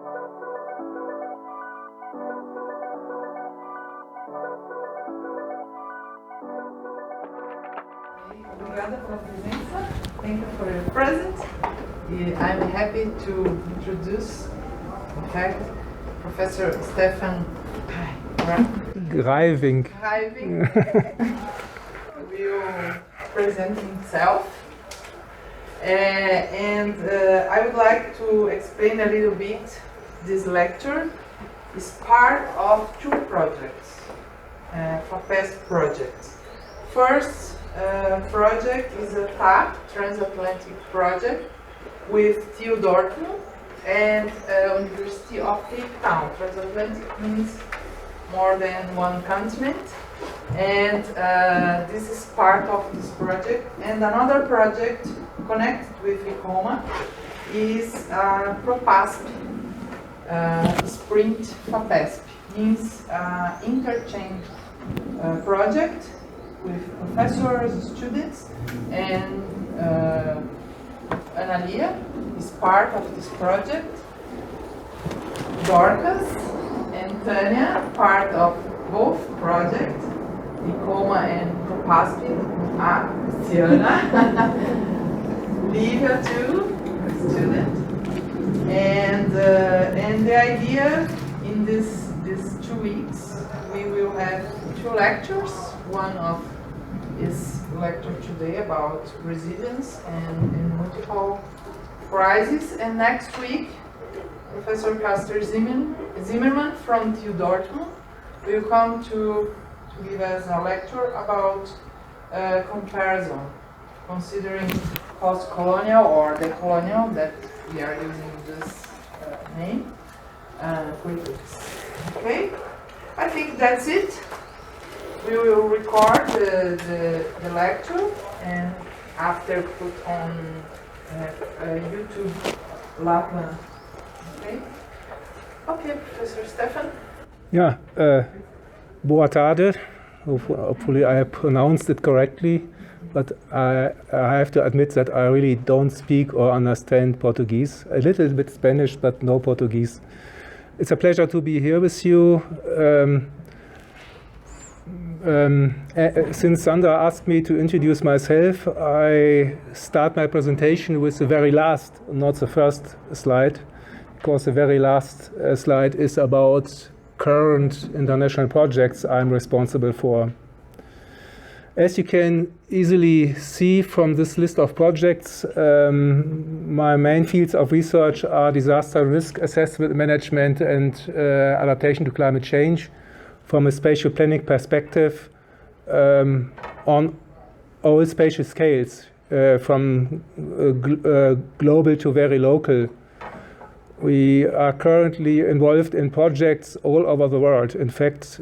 Obrigada pela presença. Thank you for your presence. I'm happy to introduce, in fact, Professor Stefan Greiving will present himself. And I would like to explain a little bit. This lecture is part of two projects, FAPESP projects. First project is a TAP, Transatlantic Project, with TU Dortmund and University of Cape Town. Transatlantic means more than one continent, and this is part of this project. And another project connected with ICOLMA is PROPASP, Sprint FAPESP, means interchange project with professors, students, and Analia is part of this project. Dr.ª and Tanya, part of both projects, ICOLMA and PROPASP-DAAD, Livia too, student. And the idea in these 2 weeks, we will have 2 lectures. One of is lecture today about resilience and multiple crises, and next week Professor Castor Zimmermann from TU Dortmund will come to give us a lecture about comparison, considering post-colonial or decolonial, that we are using this name, critiques. Okay, I think that's it. We will record the lecture and after put on YouTube LaPlan. Okay? Okay, Professor Stefan. Yeah, boa tarde. Hopefully I pronounced it correctly, but I have to admit that I really don't speak or understand Portuguese. A little bit Spanish, but no Portuguese. It's a pleasure to be here with you. Since Sandra asked me to introduce myself, I start my presentation with the very last, not the first slide, because the very last slide is about current international projects I'm responsible for. As you can easily see from this list of projects, my main fields of research are disaster risk assessment management and adaptation to climate change, from a spatial planning perspective, on all spatial scales, from global to very local. We are currently involved in projects all over the world. In fact,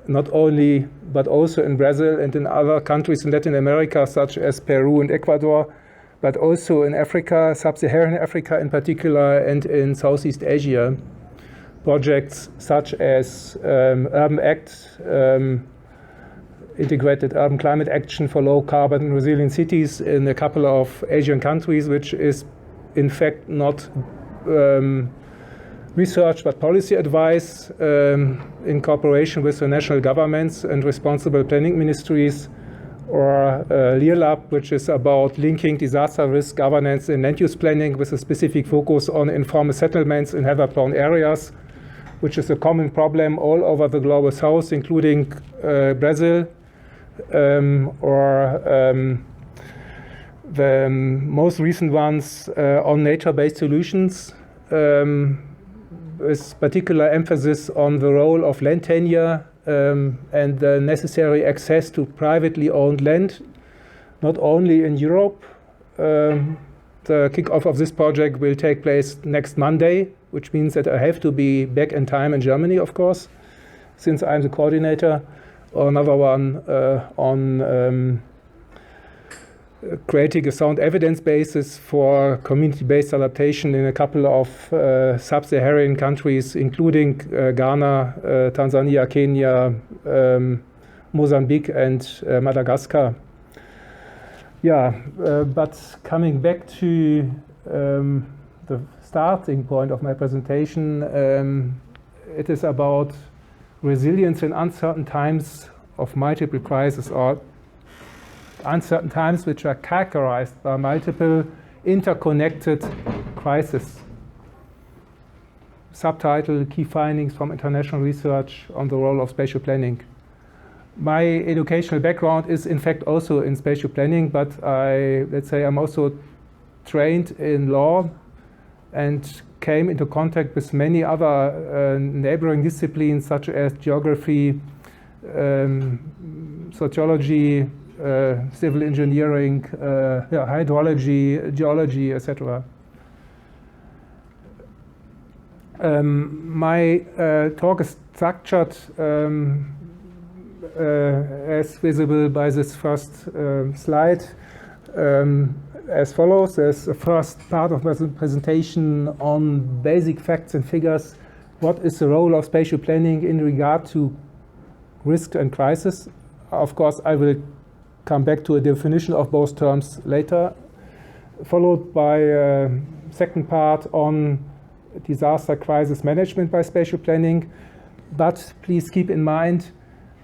not only, but also in Brazil and in other countries in Latin America, such as Peru and Ecuador, but also in Africa, sub-Saharan Africa in particular, and in Southeast Asia. Projects such as Urban Act, Integrated Urban Climate Action for Low Carbon and Resilient Cities in a couple of Asian countries, which is in fact not research but policy advice in cooperation with the national governments and responsible planning ministries, or LearLab, which is about linking disaster risk governance and land use planning with a specific focus on informal settlements in hazard-prone areas, which is a common problem all over the global south, including Brazil, or the most recent ones on nature-based solutions, with particular emphasis on the role of land tenure and the necessary access to privately owned land, not only in Europe. The kickoff of this project will take place next Monday, which means that I have to be back in time in Germany, of course, since I'm the coordinator. Or another one on creating a sound evidence basis for community-based adaptation in a couple of sub-Saharan countries, including Ghana, Tanzania, Kenya, Mozambique, and Madagascar. Yeah, but coming back to the starting point of my presentation. It is about resilience in uncertain times of multiple crises, or uncertain times which are characterized by multiple interconnected crises. Subtitle: Key Findings from International Research on the Role of Spatial Planning. My educational background is in fact also in spatial planning, but let's say I'm also trained in law and came into contact with many other neighboring disciplines such as geography, sociology, civil engineering, hydrology, geology, etc. My talk is structured as visible by this first slide as follows. There's a first part of my presentation on basic facts and figures. What is the role of spatial planning in regard to risk and crisis? Of course, I will come back to a definition of both terms later, followed by a second part on disaster crisis management by spatial planning. But please keep in mind,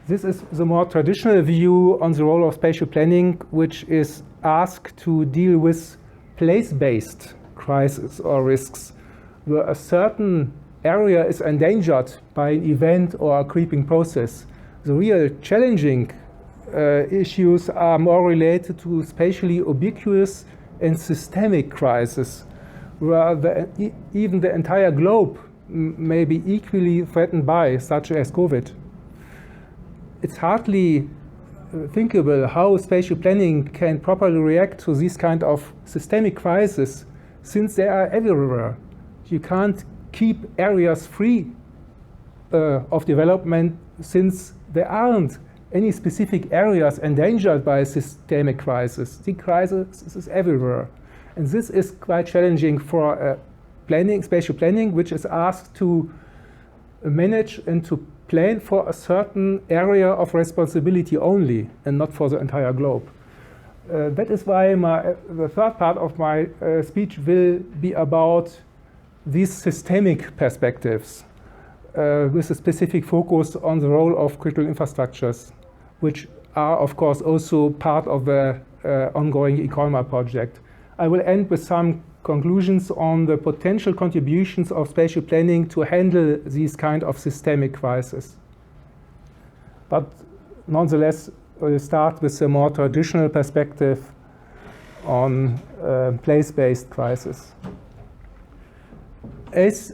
this is the more traditional view on the role of spatial planning, which is asked to deal with place-based crises or risks, where a certain area is endangered by an event or a creeping process. The real challenging issues are more related to spatially ubiquitous and systemic crises, where even the entire globe may be equally threatened by, such as COVID. It's hardly thinkable how spatial planning can properly react to these kind of systemic crises, since they are everywhere. You can't keep areas free of development, since there aren't any specific areas endangered by a systemic crisis. The crisis is everywhere. And this is quite challenging for spatial planning, which is asked to manage and to plan for a certain area of responsibility only, and not for the entire globe. That is why the third part of my speech will be about these systemic perspectives, with a specific focus on the role of critical infrastructures, which are, of course, also part of the ongoing ICOLMA project. I will end with some conclusions on the potential contributions of spatial planning to handle these kind of systemic crises. But nonetheless, we'll start with a more traditional perspective on place-based crisis. As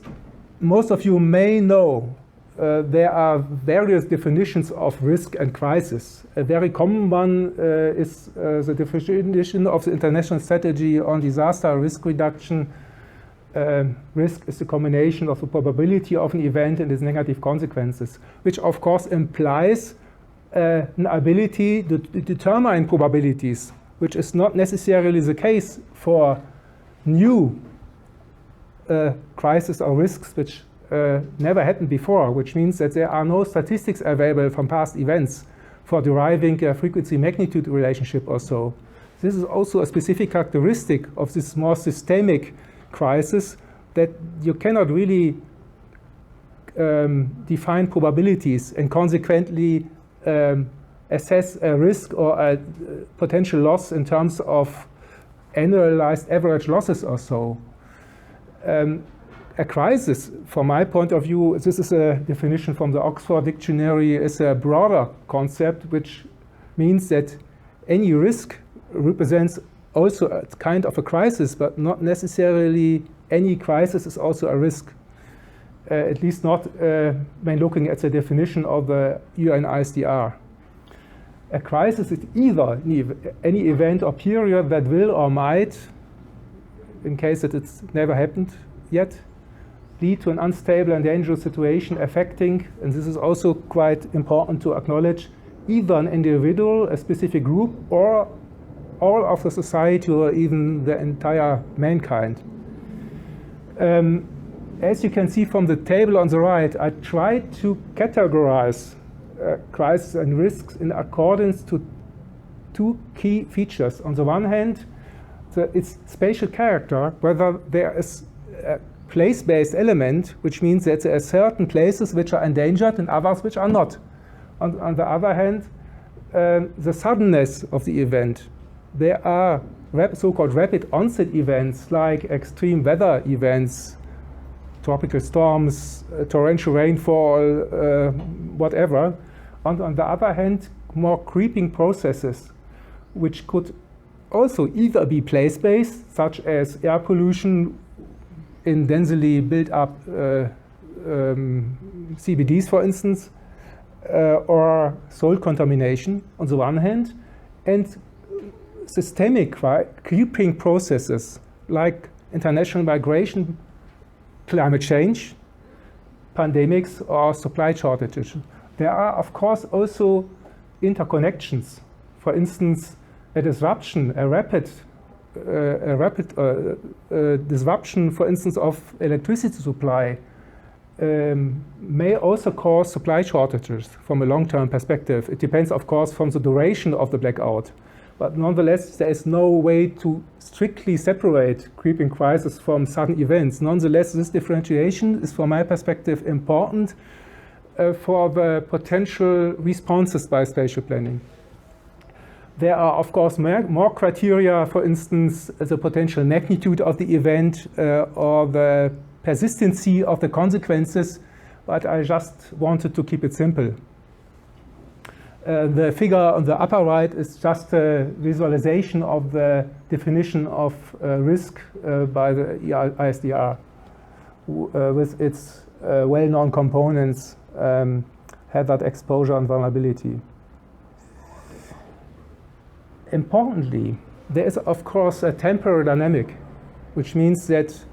most of you may know, there are various definitions of risk and crisis. A very common one is the definition of the International Strategy on Disaster Risk Reduction. Risk is the combination of the probability of an event and its negative consequences, which of course implies an ability to determine probabilities, which is not necessarily the case for new crises or risks which never happened before, which means that there are no statistics available from past events for deriving a frequency-magnitude relationship or so. This is also a specific characteristic of this more systemic crisis, that you cannot really define probabilities and consequently assess a risk or a potential loss in terms of annualized average losses or so. A crisis, from my point of view, this is a definition from the Oxford Dictionary, is a broader concept, which means that any risk represents also a kind of a crisis, but not necessarily any crisis is also a risk. At least not when looking at the definition of the UNISDR. A crisis is either any event or period that will or might, in case that it's never happened yet, lead to an unstable and dangerous situation affecting, and this is also quite important to acknowledge, either an individual, a specific group, or all of the society, or even the entire mankind. As you can see from the table on the right, I tried to categorize crises and risks in accordance to two key features. On the one hand, its spatial character, whether there is a place-based element, which means that there are certain places which are endangered and others which are not. On the other hand, the suddenness of the event. There are so-called rapid onset events like extreme weather events, tropical storms, torrential rainfall, whatever. On the other hand, more creeping processes, which could also either be place-based, such as air pollution in densely built-up CBDs, for instance, or soil contamination on the one hand, and systemic creeping processes like international migration, climate change, pandemics, or supply shortages. There are, of course, also interconnections. For instance, a disruption, a rapid disruption, for instance, of electricity supply may also cause supply shortages from a long-term perspective. It depends, of course, from the duration of the blackout. But nonetheless, there is no way to strictly separate creeping crisis from sudden events. Nonetheless, this differentiation is, from my perspective, important for the potential responses by spatial planning. There are, of course, more criteria, for instance, the potential magnitude of the event or the persistency of the consequences, but I just wanted to keep it simple. The figure on the upper right is just a visualization of the definition of risk by the ISDR with its well-known components, hazard, exposure, and vulnerability. Importantly, there is, of course, a temporal dynamic, which means that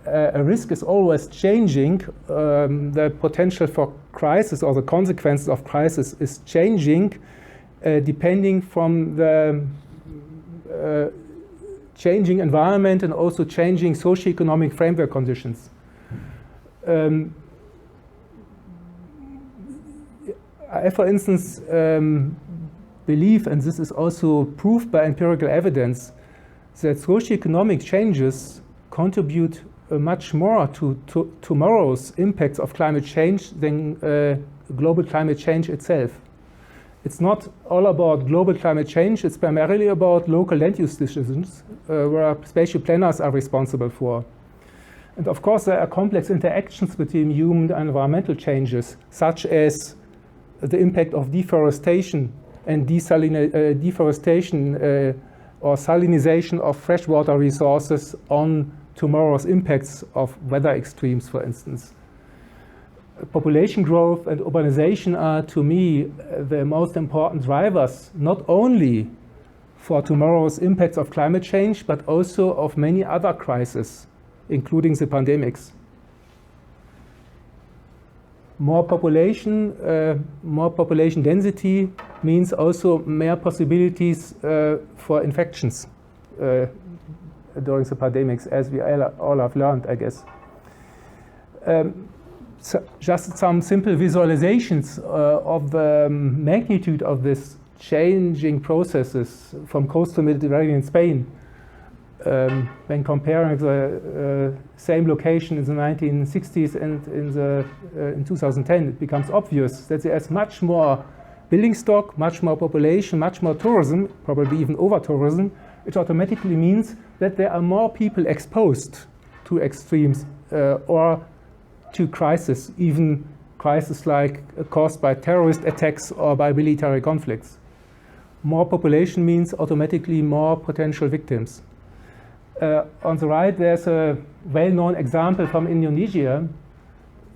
a risk is always changing. The potential for crisis or the consequences of crisis is changing depending from the changing environment and also changing socioeconomic framework conditions. I, for instance, believe, and this is also proved by empirical evidence, that socioeconomic changes contribute much more to tomorrow's impacts of climate change than global climate change itself. It's not all about global climate change, it's primarily about local land use decisions where spatial planners are responsible for. And of course, there are complex interactions between human and environmental changes, such as the impact of deforestation and deforestation or salinization of freshwater resources on tomorrow's impacts of weather extremes, for instance. Population growth and urbanization are, to me, the most important drivers, not only for tomorrow's impacts of climate change, but also of many other crises, including the pandemics. More population density means also more possibilities for infections during the pandemics, as we all have learned, I guess. So just some simple visualizations of the magnitude of this changing processes from coastal Mediterranean Spain. When comparing the same location in the 1960s and in 2010, it becomes obvious that there is much more building stock, much more population, much more tourism, probably even over-tourism, which automatically means that there are more people exposed to extremes or to crises, even crises like caused by terrorist attacks or by military conflicts. More population means automatically more potential victims. On the right, there's a well-known example from Indonesia.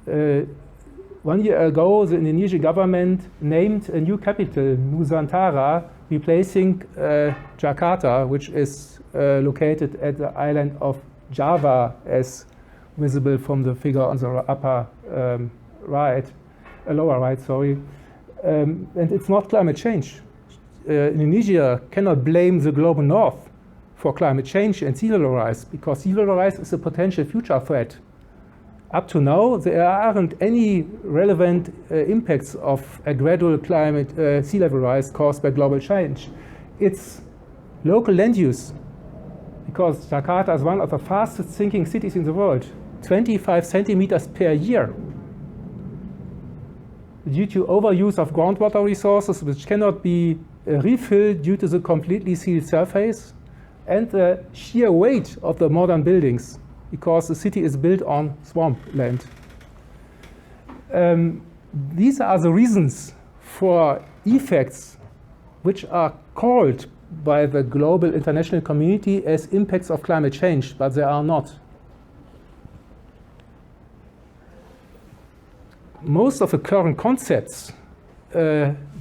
1 year ago, the Indonesian government named a new capital, Nusantara, replacing Jakarta, which is located at the island of Java, as visible from the figure on the upper lower right, sorry. And it's not climate change. Indonesia cannot blame the global north for climate change and sea level rise, because sea level rise is a potential future threat. Up to now, there aren't any relevant impacts of a gradual climate sea level rise caused by global change. It's local land use, because Jakarta is one of the fastest sinking cities in the world, 25 centimeters per year, due to overuse of groundwater resources which cannot be refilled due to the completely sealed surface, and the sheer weight of the modern buildings, because the city is built on swamp land. These are the reasons for effects which are called by the global international community as impacts of climate change, but they are not. Most of the current concepts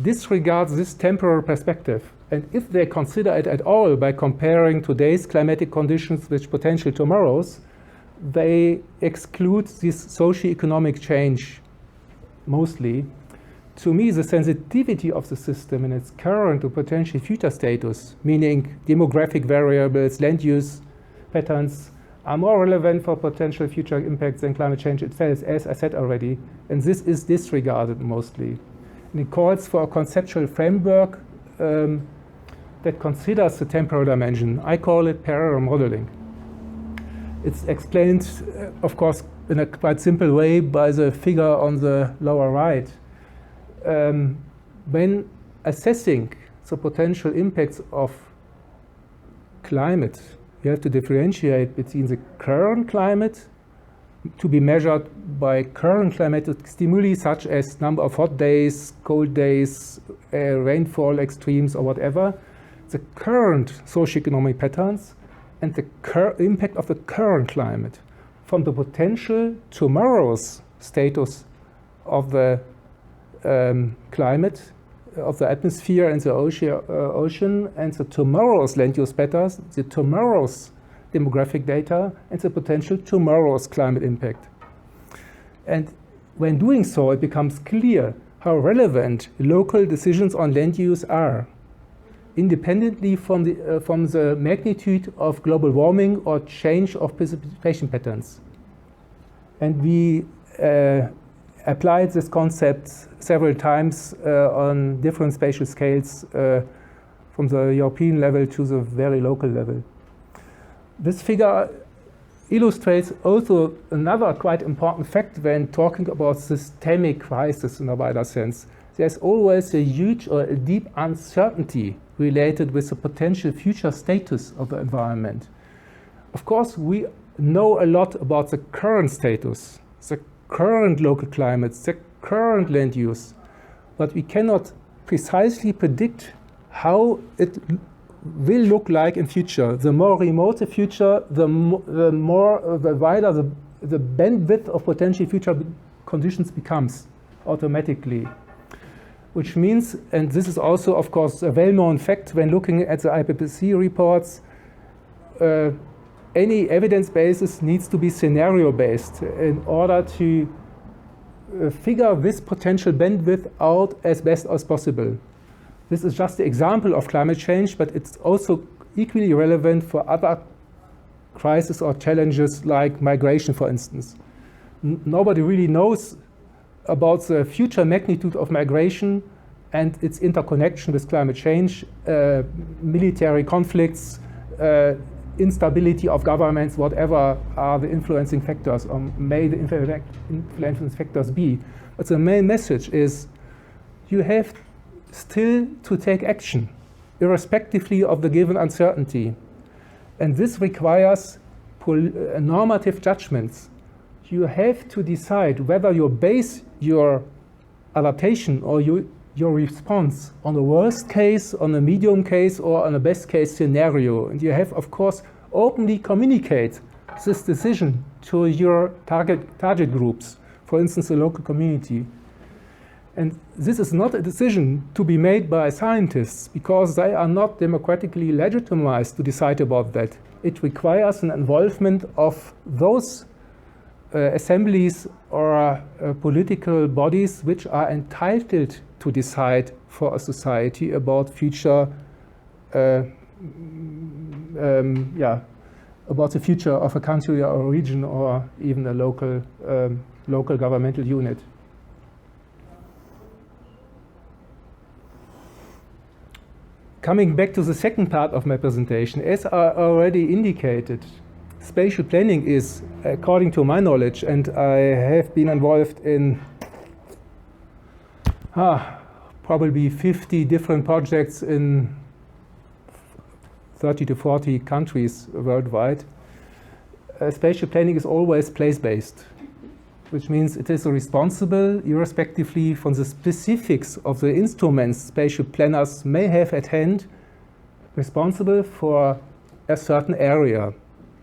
disregard this temporal perspective, and if they consider it at all by comparing today's climatic conditions with potential tomorrow's, they exclude this socio-economic change mostly. To me, the sensitivity of the system in its current or potential future status, meaning demographic variables, land use patterns, are more relevant for potential future impacts than climate change itself, as I said already, and this is disregarded mostly. And it calls for a conceptual framework that considers the temporal dimension. I call it parallel modeling. It's explained, of course, in a quite simple way by the figure on the lower right. When assessing the potential impacts of climate, you have to differentiate between the current climate to be measured by current climatic stimuli such as number of hot days, cold days, rainfall extremes or whatever, the current socioeconomic patterns, and the impact of the current climate from the potential tomorrow's status of the climate, of the atmosphere and the ocean, and the tomorrow's land use patterns, the tomorrow's demographic data, and the potential tomorrow's climate impact. And when doing so, it becomes clear how relevant local decisions on land use are, independently from the magnitude of global warming or change of precipitation patterns. And we applied this concept several times on different spatial scales from the European level to the very local level. This figure illustrates also another quite important fact when talking about systemic crisis in a wider sense. There's always a huge or a deep uncertainty related with the potential future status of the environment. Of course, we know a lot about the current status, the current local climates, the current land use, but we cannot precisely predict how it will look like in future. The more remote the future, the wider the bandwidth of potential future conditions becomes automatically. Which means, and this is also, of course, a well-known fact when looking at the IPCC reports, any evidence basis needs to be scenario-based in order to figure this potential bandwidth out as best as possible. This is just the example of climate change, but it's also equally relevant for other crises or challenges like migration, for instance. Nobody really knows about the future magnitude of migration and its interconnection with climate change, military conflicts, instability of governments, whatever are the influencing factors, or may the influencing factors be. But the main message is you have still to take action, irrespectively of the given uncertainty. And this requires normative judgments. You have to decide whether you base your adaptation or your response on a worst case, on a medium case, or on a best case scenario. And you have, of course, openly communicate this decision to your target groups, for instance, the local community. And this is not a decision to be made by scientists because they are not democratically legitimized to decide about that. It requires an involvement of those assemblies or political bodies which are entitled to decide for a society about future, about the future of a country or a region or even a local governmental unit. Coming back to the second part of my presentation, as I already indicated, spatial planning is, according to my knowledge, and I have been involved in probably 50 different projects in 30 to 40 countries worldwide. Spatial planning is always place-based, which means it is responsible, irrespectively from the specifics of the instruments spatial planners may have at hand, responsible for a certain area,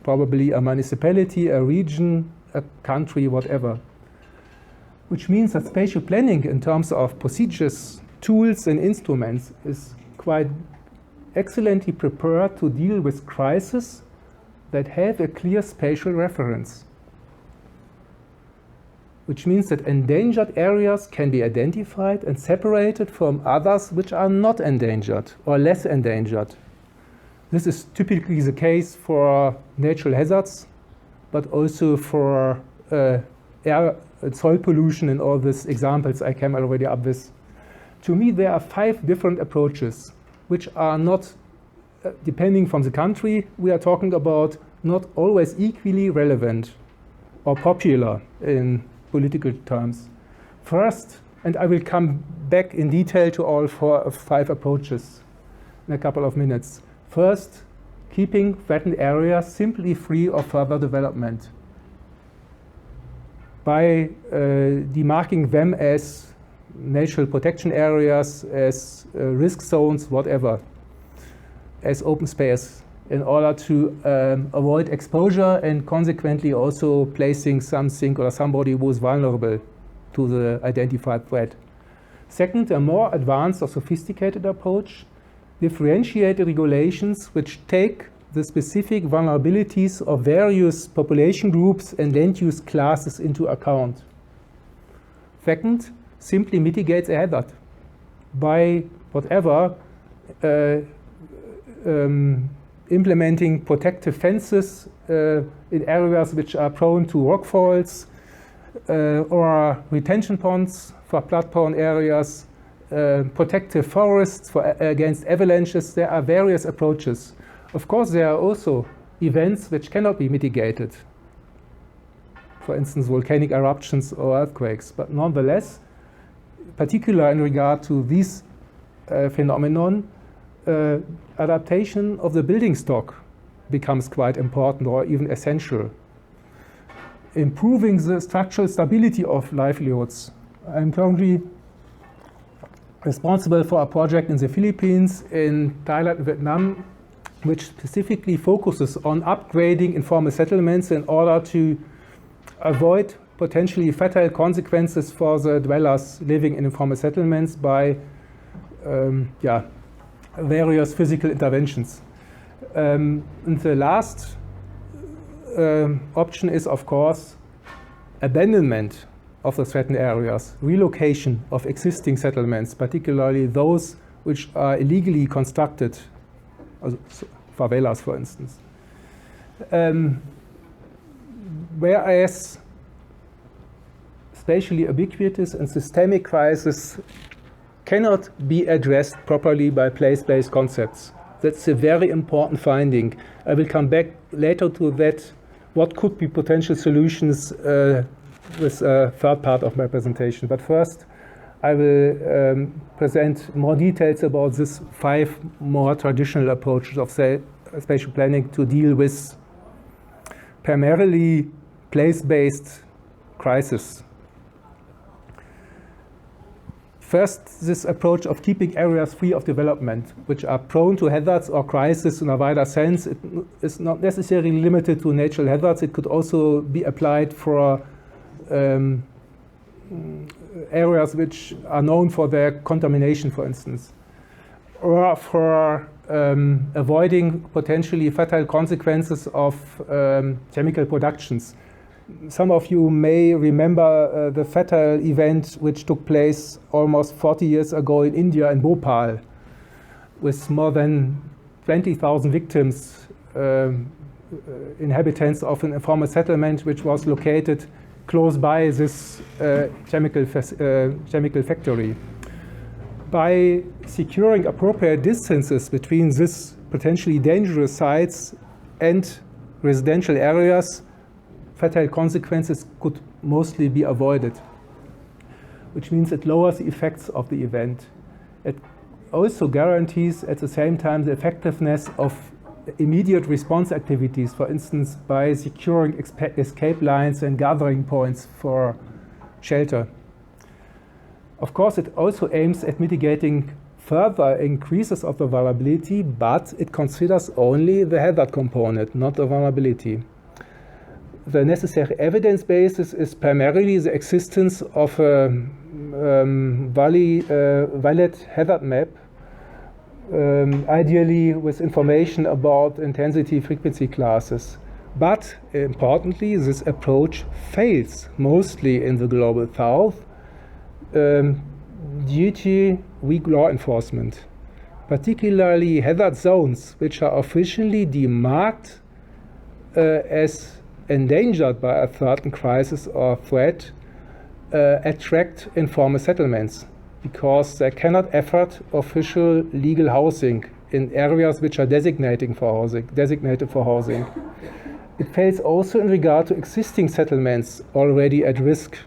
probably a municipality, a region, a country, whatever. Which means that spatial planning in terms of procedures, tools, and instruments is quite excellently prepared to deal with crises that have a clear spatial reference. Which means that endangered areas can be identified and separated from others which are not endangered or less endangered. This is typically the case for natural hazards, but also for air soil pollution and all these examples I came already up with. To me, there are 5 different approaches which are not, depending from the country we are talking about, not always equally relevant or popular in political terms. First, and I will come back in detail to all 5 approaches in a couple of minutes. First, keeping threatened areas simply free of further development by demarking them as natural protection areas, as risk zones, whatever, as open space, in order to avoid exposure and consequently also placing something or somebody who is vulnerable to the identified threat. Second, a more advanced or sophisticated approach, differentiated regulations which take the specific vulnerabilities of various population groups and land use classes into account. Second, simply mitigates a hazard by whatever implementing protective fences in areas which are prone to rockfalls or retention ponds for flood-prone areas, protective forests against avalanches. There are various approaches. Of course, there are also events which cannot be mitigated. For instance, volcanic eruptions or earthquakes. But nonetheless, particularly in regard to these phenomenon, adaptation of the building stock becomes quite important or even essential. Improving the structural stability of livelihoods. I'm currently responsible for a project in the Philippines, in Thailand, and Vietnam, which specifically focuses on upgrading informal settlements in order to avoid potentially fatal consequences for the dwellers living in informal settlements by various physical interventions. And the last option is, of course, abandonment of the threatened areas, relocation of existing settlements, particularly those which are illegally constructed, favelas, for instance. Whereas spatially ubiquitous and systemic crises cannot be addressed properly by place-based concepts. That's a very important finding. I will come back later to that, what could be potential solutions with a third part of my presentation. But first, I will present more details about these 5 more traditional approaches of spatial planning to deal with primarily place-based crises. First, this approach of keeping areas free of development, which are prone to hazards or crises in a wider sense. It is not necessarily limited to natural hazards. It could also be applied for areas which are known for their contamination, for instance, or for avoiding potentially fatal consequences of chemical productions. Some of you may remember the fatal event which took place almost 40 years ago in India, in Bhopal, with more than 20,000 victims, inhabitants of an informal settlement which was located close by this chemical factory. by securing appropriate distances between these potentially dangerous sites and residential areas, fatal consequences could mostly be avoided, which means it lowers the effects of the event. It also guarantees at the same time the effectiveness of immediate response activities, for instance, by securing escape lines and gathering points for shelter. Of course, it also aims at mitigating further increases of the vulnerability, but it considers only the hazard component, not the vulnerability. The necessary evidence basis is primarily the existence of a valid hazard map, ideally with information about intensity frequency classes. But importantly, this approach fails mostly in the global south due to weak law enforcement, particularly hazard zones, which are officially demarked as endangered by a certain crisis or threat, attract informal settlements because they cannot afford official legal housing in areas which are designated for housing. It fails also in regard to existing settlements already at risk.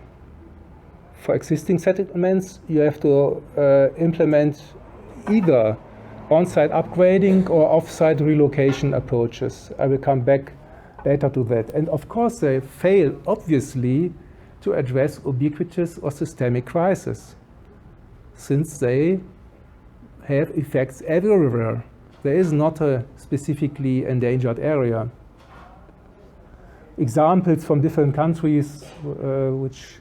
For existing settlements, you have to implement either on-site upgrading or off-site relocation approaches. I will come back later to that. And of course, they fail, obviously, to address ubiquitous or systemic crises, since they have effects everywhere. There is not a specifically endangered area. Examples from different countries which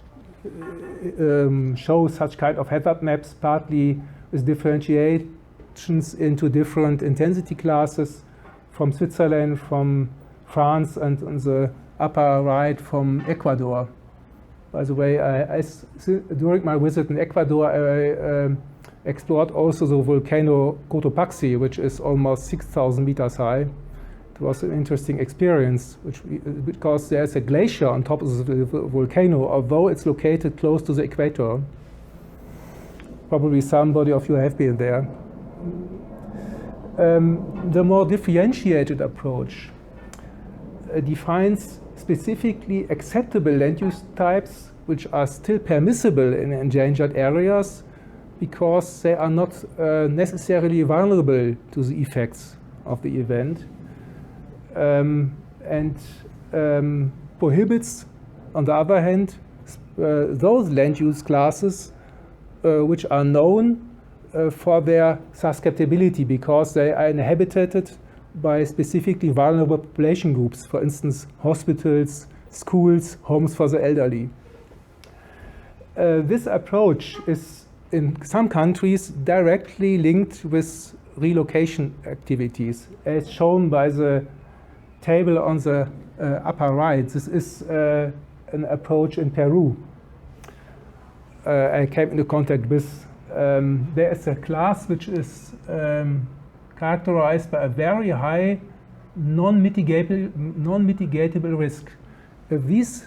show such kind of hazard maps, partly with differentiations into different intensity classes, from Switzerland, from France, and on the upper right from Ecuador. By the way, during my visit in Ecuador, I explored also the volcano Cotopaxi, which is almost 6,000 meters high. It was an interesting experience, because there's a glacier on top of the volcano, although it's located close to the equator. Probably somebody of you have been there. The more differentiated approach defines specifically acceptable land use types which are still permissible in endangered areas because they are not necessarily vulnerable to the effects of the event, and prohibits, on the other hand, those land use classes which are known for their susceptibility because they are inhabited by specifically vulnerable population groups, for instance, hospitals, schools, homes for the elderly. This approach is, in some countries, directly linked with relocation activities, as shown by the table on the upper right. This is an approach in Peru. I came into contact with. There is a class which is characterized by a very high non-mitigatable risk. If these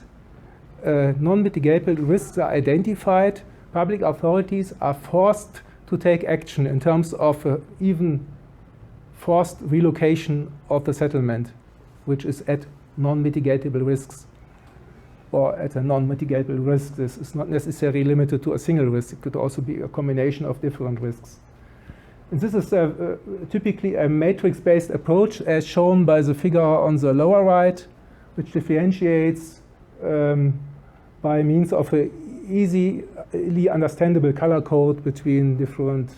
non-mitigatable risks are identified, public authorities are forced to take action in terms of even forced relocation of the settlement, which is at non-mitigatable risks, or at a non-mitigatable risk. This is not necessarily limited to a single risk. It could also be a combination of different risks. And this is typically a matrix-based approach, as shown by the figure on the lower right, which differentiates by means of an easily understandable color code between different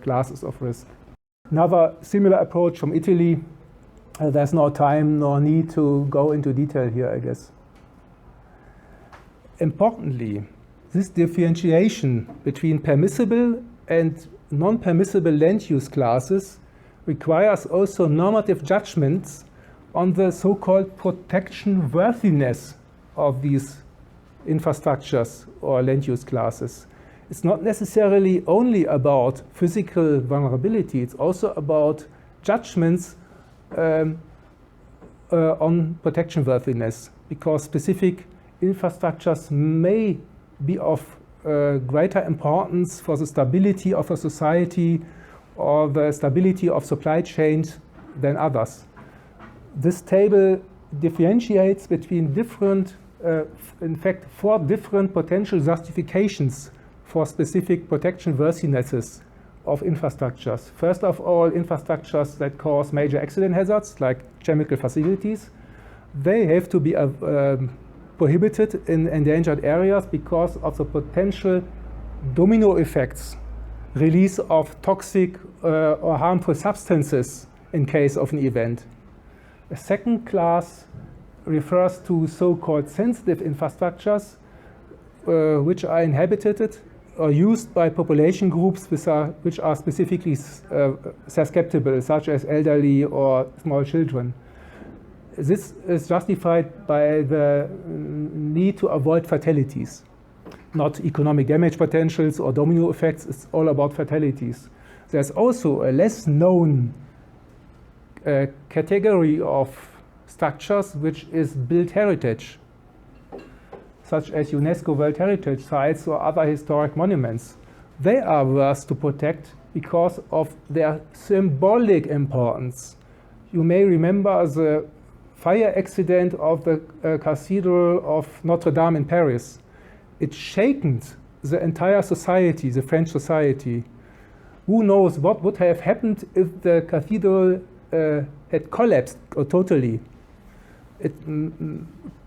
classes of risk. Another similar approach from Italy. There's no time nor need to go into detail here, I guess. Importantly, this differentiation between permissible and non-permissible land use classes requires also normative judgments on the so-called protection worthiness of these infrastructures or land use classes. It's not necessarily only about physical vulnerability, it's also about judgments on protection worthiness, because specific infrastructures may be of greater importance for the stability of a society or the stability of supply chains than others. This table differentiates between different, in fact, 4 different potential justifications for specific protection worthinesses of infrastructures. First of all, infrastructures that cause major accident hazards, like chemical facilities, they have to be prohibited in endangered areas because of the potential domino effects, release of toxic or harmful substances in case of an event. A second class refers to so-called sensitive infrastructures, which are inhabited or used by population groups which are specifically susceptible, such as elderly or small children. This is justified by the need to avoid fatalities, not economic damage potentials or domino effects. It's all about fatalities. There's also a less known category of structures, which is built heritage, such as UNESCO World Heritage Sites or other historic monuments. They are worth to protect because of their symbolic importance. You may remember the fire accident of the Cathedral of Notre-Dame in Paris. It shaken the entire society, the French society. Who knows what would have happened if the cathedral had collapsed totally? It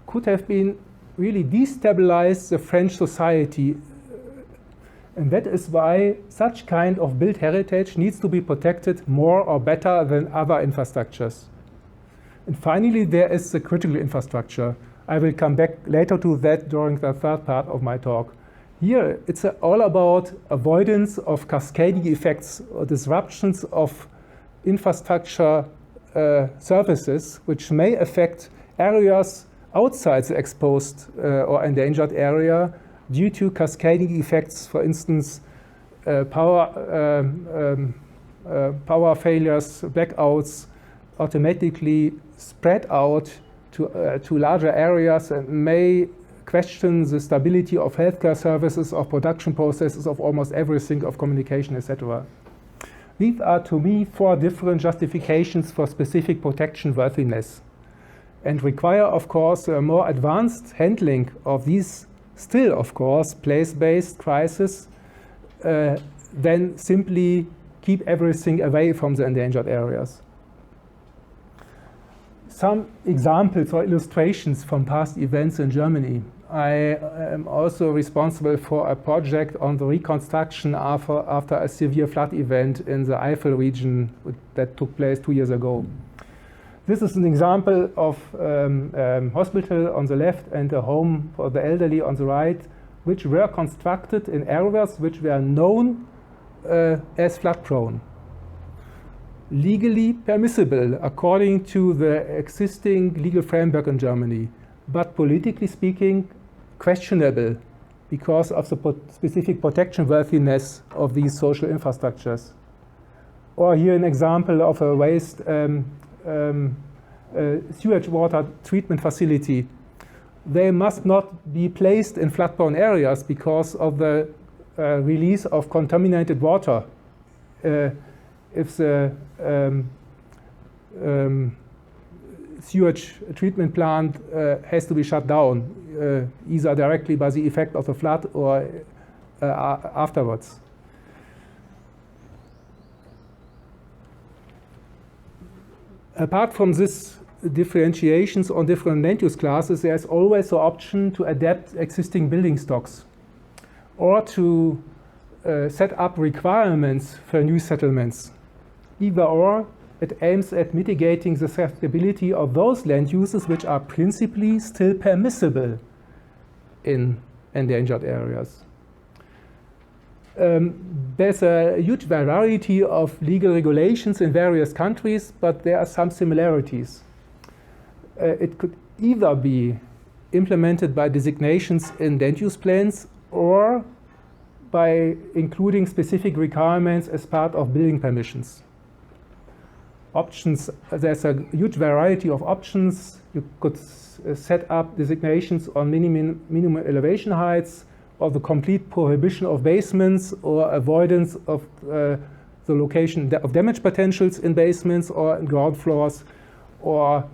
could have been really destabilized the French society. And that is why such kind of built heritage needs to be protected more or better than other infrastructures. And finally, there is the critical infrastructure. I will come back later to that during the third part of my talk. Here, it's all about avoidance of cascading effects or disruptions of infrastructure services, which may affect areas outside the exposed or endangered area due to cascading effects, for instance, power failures, blackouts, automatically spread out to larger areas and may question the stability of healthcare services, of production processes, of almost everything, of communication, etc. These are, to me, 4 different justifications for specific protection worthiness and require, of course, a more advanced handling of these still, of course, place-based crises than simply keep everything away from the endangered areas. Some examples or illustrations from past events in Germany. I am also responsible for a project on the reconstruction after a severe flood event in the Eifel region that took place 2 years ago. This is an example of a hospital on the left and a home for the elderly on the right, which were constructed in areas which were known as flood-prone. Legally permissible according to the existing legal framework in Germany, but politically speaking questionable because of the specific protection worthiness of these social infrastructures. Or here an example of a waste sewage water treatment facility. They must not be placed in flood-prone areas because of the release of contaminated water. If the sewage treatment plant has to be shut down, either directly by the effect of the flood or afterwards. Apart from this differentiations on different land use classes, there's always the option to adapt existing building stocks or to set up requirements for new settlements. Either or, it aims at mitigating the susceptibility of those land uses which are principally still permissible in endangered areas. There's a huge variety of legal regulations in various countries, but there are some similarities. It could either be implemented by designations in land use plans or by including specific requirements as part of building permissions. Options, there's a huge variety of options. You could set up designations on minimum elevation heights or the complete prohibition of basements or avoidance of the location of damage potentials in basements or in ground floors, or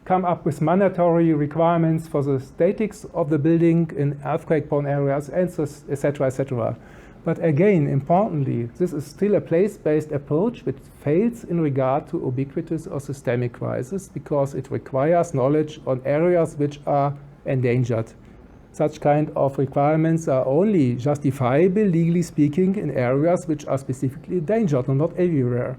come up with mandatory requirements for the statics of the building in earthquake-prone areas, and etc., etc. But again, importantly, this is still a place-based approach which fails in regard to ubiquitous or systemic crises because it requires knowledge on areas which are endangered. Such kind of requirements are only justifiable, legally speaking, in areas which are specifically endangered and not everywhere.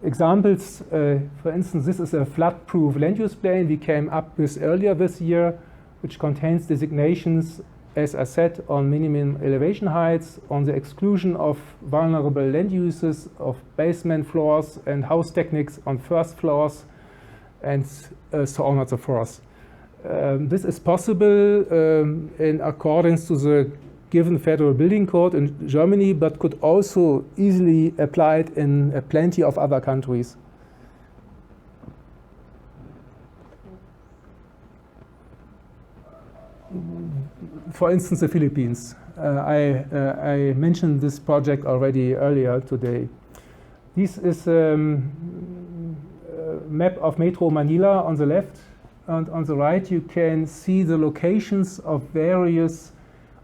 Examples, for instance, this is a flood-proof land use plan we came up with earlier this year, which contains designations, as I said, on minimum elevation heights, on the exclusion of vulnerable land uses, of basement floors and house techniques on first floors, and so on and so forth. This is possible in accordance to the given federal building code in Germany, but could also easily applied in plenty of other countries. For instance, the Philippines. I mentioned this project already earlier today. This is a map of Metro Manila on the left, and on the right you can see the locations of various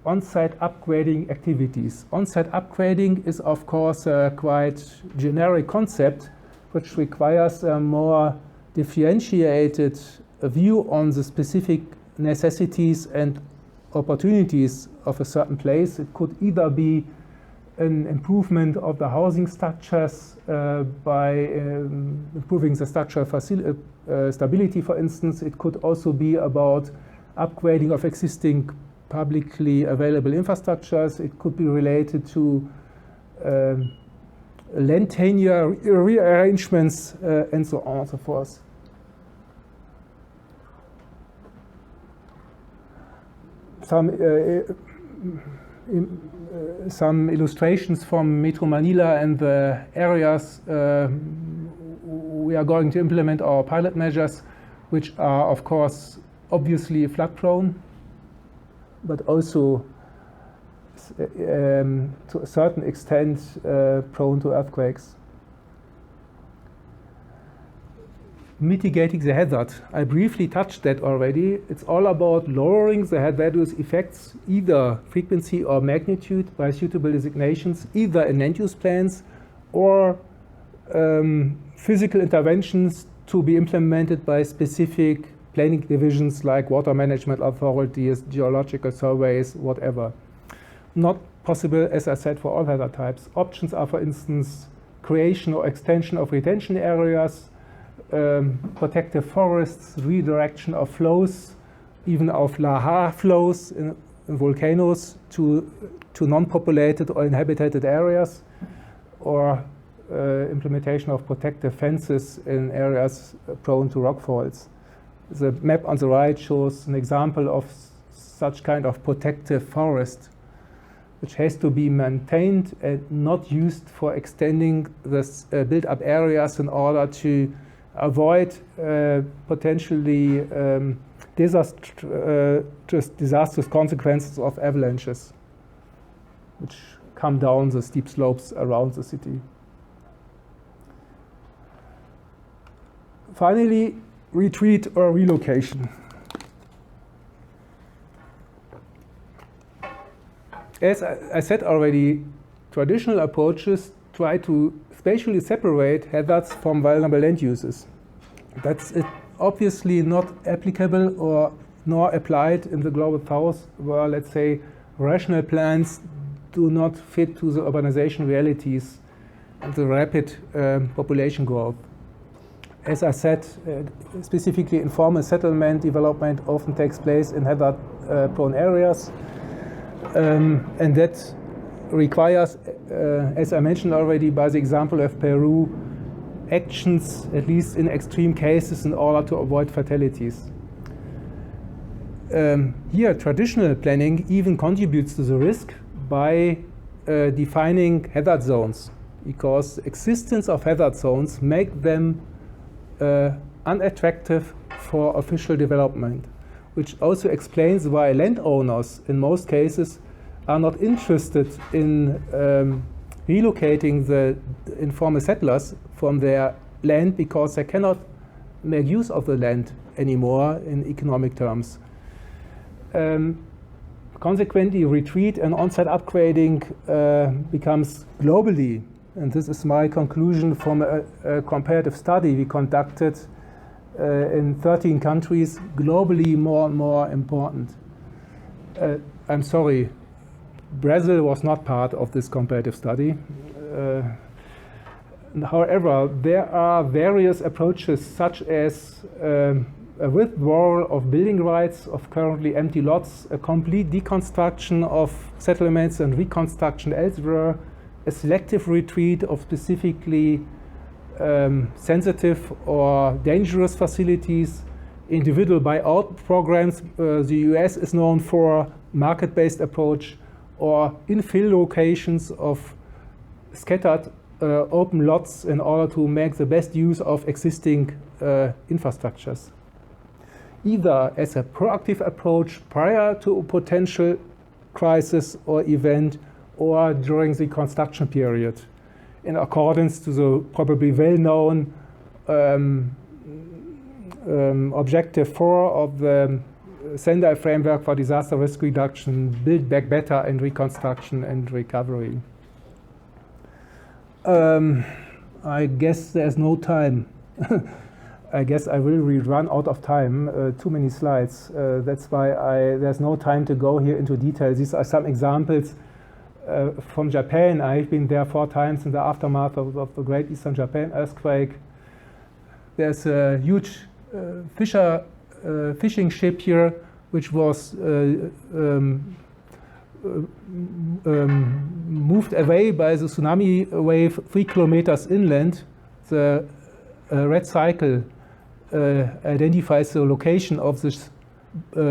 on-site upgrading activities. On-site upgrading is, of course, a quite generic concept which requires a more differentiated view on the specific necessities and opportunities of a certain place. It could either be an improvement of the housing structures by improving the structural stability, for instance. It could also be about upgrading of existing publicly available infrastructures. It could be related to land tenure rearrangements and so on and so forth. Some illustrations from Metro Manila and the areas we are going to implement our pilot measures, which are, of course, obviously flood prone, but also to a certain extent prone to earthquakes. Mitigating the hazard. I briefly touched that already. It's all about lowering the hazardous effects, either frequency or magnitude, by suitable designations, either in land use plans or physical interventions to be implemented by specific planning divisions like water management authorities, geological surveys, whatever. Not possible, as I said, for all hazard types. Options are, for instance, creation or extension of retention areas, protective forests, redirection of flows, even of lahar flows in volcanoes to non-populated or inhabited areas, or implementation of protective fences in areas prone to rockfalls. The map on the right shows an example of such kind of protective forest, which has to be maintained and not used for extending the built-up areas in order to avoid potentially disastrous consequences of avalanches, which come down the steep slopes around the city. Finally, retreat or relocation. As I said already, traditional approaches try to spatially separate hazards from vulnerable land uses. That's obviously not applicable or nor applied in the Global South, where, let's say, rational plans do not fit to the urbanization realities and the rapid population growth. As I said, specifically informal settlement development often takes place in hazard-prone areas, and that requires, as I mentioned already by the example of Peru, actions, at least in extreme cases, in order to avoid fatalities. Here, traditional planning even contributes to the risk by defining hazard zones, because the existence of hazard zones make them unattractive for official development, which also explains why landowners in most cases are not interested in relocating the informal settlers from their land, because they cannot make use of the land anymore in economic terms. Consequently, retreat and on-site upgrading becomes globally, and this is my conclusion from a comparative study we conducted in 13 countries, globally more and more important. I'm sorry, Brazil was not part of this comparative study. However, there are various approaches, such as a withdrawal of building rights of currently empty lots, a complete deconstruction of settlements and reconstruction elsewhere, a selective retreat of specifically sensitive or dangerous facilities, individual buyout programs. The US is known for market-based approach, or infill locations of scattered open lots in order to make the best use of existing infrastructures. Either as a proactive approach prior to a potential crisis or event, or during the construction period, in accordance to the probably well-known Objective 4 of the Sendai Framework for Disaster Risk Reduction, Build Back Better in Reconstruction and Recovery. I guess there's no time. I guess I will run out of time, too many slides. That's why there's no time to go here into detail. These are some examples from Japan. I've been there 4 times in the aftermath of the Great Eastern Japan earthquake. There's a huge fishing ship here, which was moved away by the tsunami wave 3 kilometers inland. The red circle identifies the location of this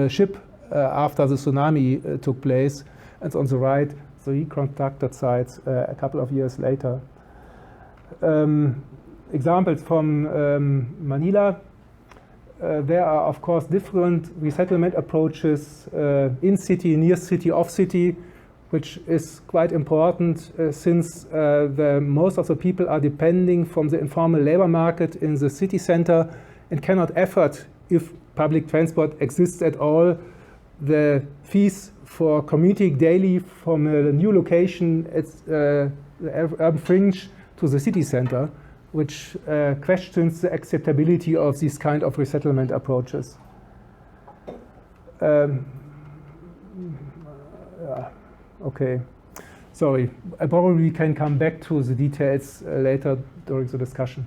ship after the tsunami took place, and on the right, the reconstructed sites a couple of years later. Examples from Manila. There are, of course, different resettlement approaches in city, near city, off city, which is quite important since most of the people are depending from the informal labor market in the city center and cannot afford, if public transport exists at all, the fees for commuting daily from a new location at the urban fringe to the city center, which questions the acceptability of these kind of resettlement approaches. Okay, sorry. I probably can come back to the details later during the discussion.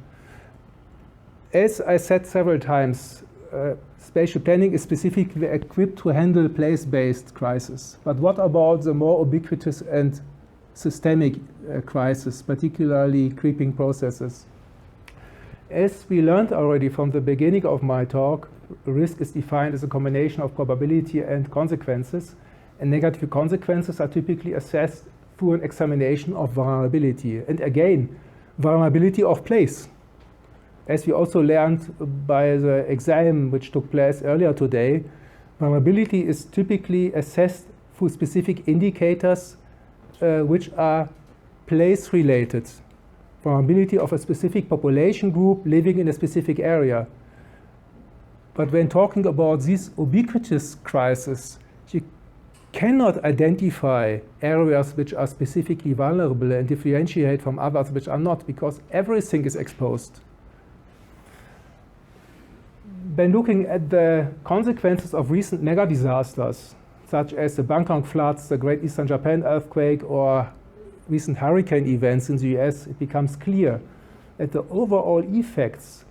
As I said several times, spatial planning is specifically equipped to handle place-based crises. But what about the more ubiquitous and systemic crises, particularly creeping processes? As we learned already from the beginning of my talk, risk is defined as a combination of probability and consequences, and negative consequences are typically assessed through an examination of vulnerability. And again, vulnerability of place. As we also learned by the exam which took place earlier today, vulnerability is typically assessed through specific indicators which are place-related. Vulnerability of a specific population group living in a specific area. But when talking about these ubiquitous crises, you cannot identify areas which are specifically vulnerable and differentiate from others which are not, because everything is exposed. When looking at the consequences of recent mega disasters, such as the Bangkok floods, the Great Eastern Japan earthquake, or recent hurricane events in the US, it becomes clear that the overall effects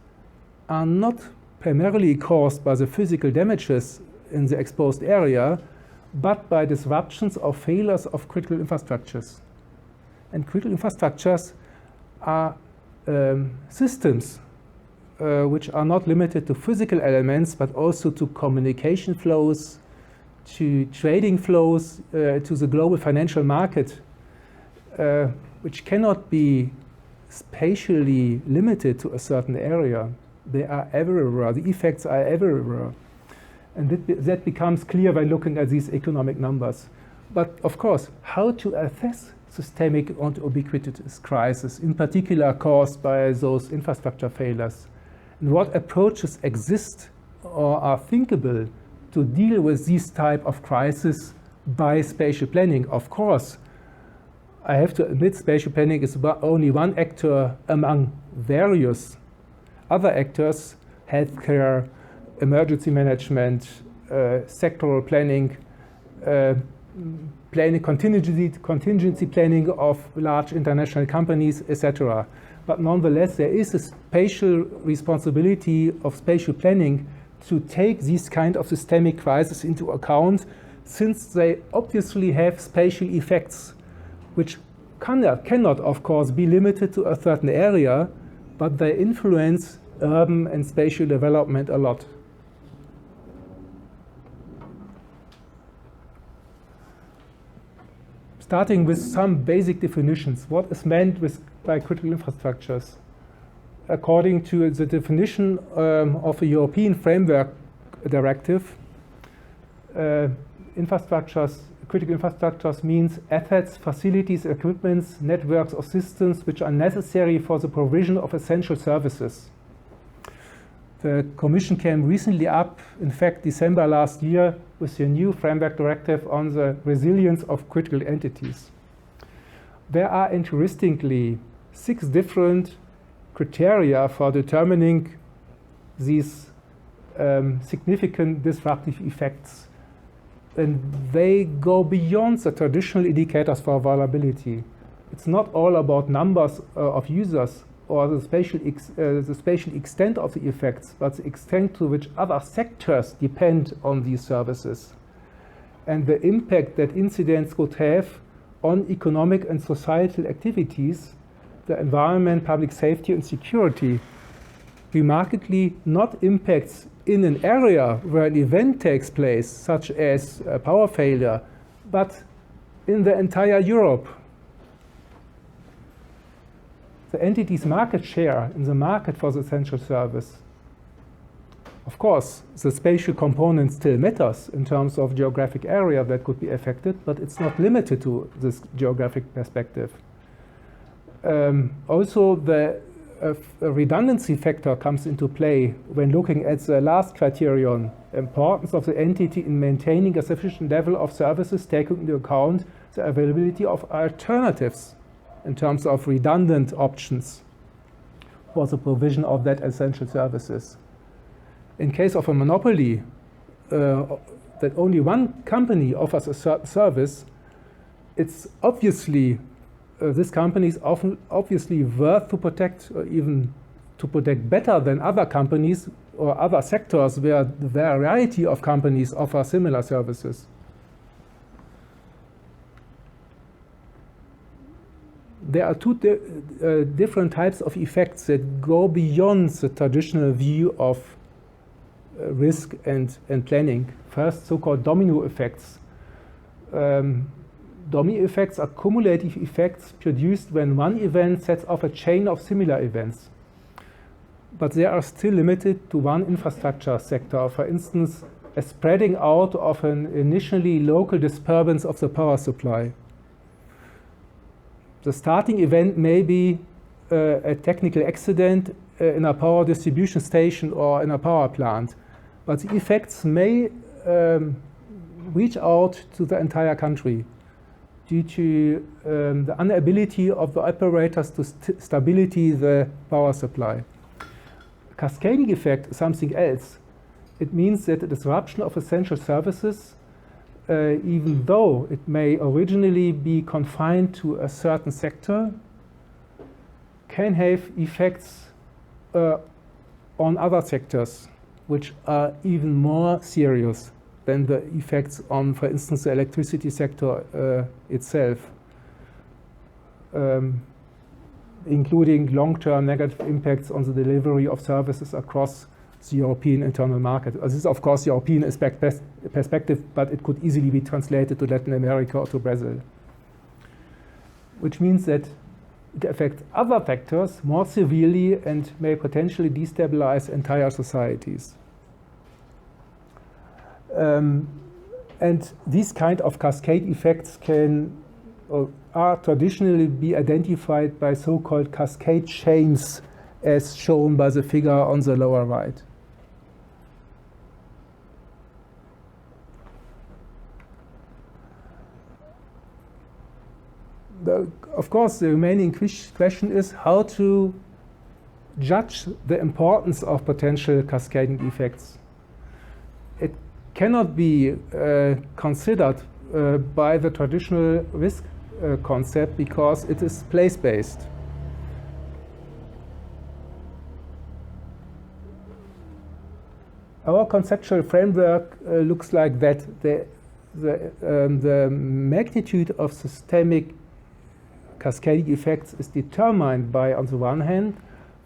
are not primarily caused by the physical damages in the exposed area, but by disruptions or failures of critical infrastructures. And critical infrastructures are systems which are not limited to physical elements, but also to communication flows, to trading flows, to the global financial market, which cannot be spatially limited to a certain area. They are everywhere. The effects are everywhere. And that becomes clear by looking at these economic numbers. But of course, how to assess systemic and ubiquitous crises, in particular caused by those infrastructure failures? And what approaches exist or are thinkable to deal with these type of crises by spatial planning? Of course, I have to admit spatial planning is only one actor among various other actors: healthcare, emergency management, sectoral planning, contingency planning of large international companies, etc. But nonetheless, there is a spatial responsibility of spatial planning to take these kind of systemic crises into account, since they obviously have spatial effects, which cannot, of course, be limited to a certain area, but they influence urban and spatial development a lot. Starting with some basic definitions. What is meant by critical infrastructures? According to the definition of a European Framework Directive, critical infrastructures means assets, facilities, equipments, networks or systems which are necessary for the provision of essential services. The Commission came recently up, in fact, December last year, with a new framework directive on the resilience of critical entities. There are, interestingly, 6 different criteria for determining these significant disruptive effects. And they go beyond the traditional indicators for vulnerability. It's not all about numbers of users or the spatial extent of the effects, but the extent to which other sectors depend on these services, and the impact that incidents could have on economic and societal activities, the environment, public safety and security. Remarkably, not impacts in an area where an event takes place, such as a power failure, but in the entire Europe. The entity's market share in the market for the essential service. Of course, the spatial component still matters in terms of geographic area that could be affected, but it's not limited to this geographic perspective. Also, the redundancy factor comes into play when looking at the last criterion, importance of the entity in maintaining a sufficient level of services, taking into account the availability of alternatives in terms of redundant options for the provision of that essential services. In case of a monopoly, that only one company offers a certain service, it's obviously this company is obviously worth to protect, or even to protect better than other companies or other sectors where the variety of companies offer similar services. There are 2 different types of effects that go beyond the traditional view of risk and planning. First, so-called domino effects. Domino effects are cumulative effects produced when one event sets off a chain of similar events. But they are still limited to one infrastructure sector. For instance, a spreading out of an initially local disturbance of the power supply. The starting event may be a technical accident in a power distribution station or in a power plant, but the effects may reach out to the entire country due to the inability of the operators to stability the power supply. Cascading effect is something else. It means that the disruption of essential services, even though it may originally be confined to a certain sector, can have effects on other sectors, which are even more serious than the effects on, for instance, the electricity sector itself, including long-term negative impacts on the delivery of services across the European internal market. This is, of course, European perspective, but it could easily be translated to Latin America or to Brazil. Which means that it affects other factors more severely and may potentially destabilize entire societies. And these kind of cascade effects can or are traditionally be identified by so-called cascade chains, as shown by the figure on the lower right. Of course, the remaining question is how to judge the importance of potential cascading effects. It cannot be considered by the traditional risk concept because it is place-based. Our conceptual framework looks like that. The magnitude of systemic cascading effects is determined by, on the one hand,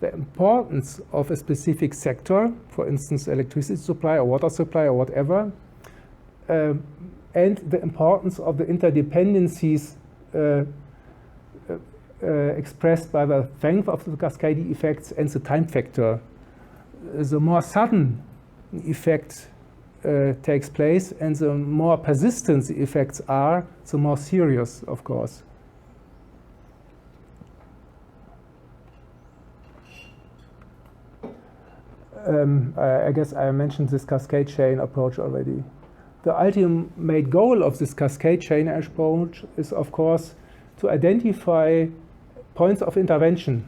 the importance of a specific sector, for instance, electricity supply or water supply or whatever, and the importance of the interdependencies expressed by the strength of the cascading effects and the time factor. The more sudden effect takes place and the more persistent the effects are, the more serious, of course. I guess I mentioned this cascade chain approach already. The ultimate goal of this cascade chain approach is, of course, to identify points of intervention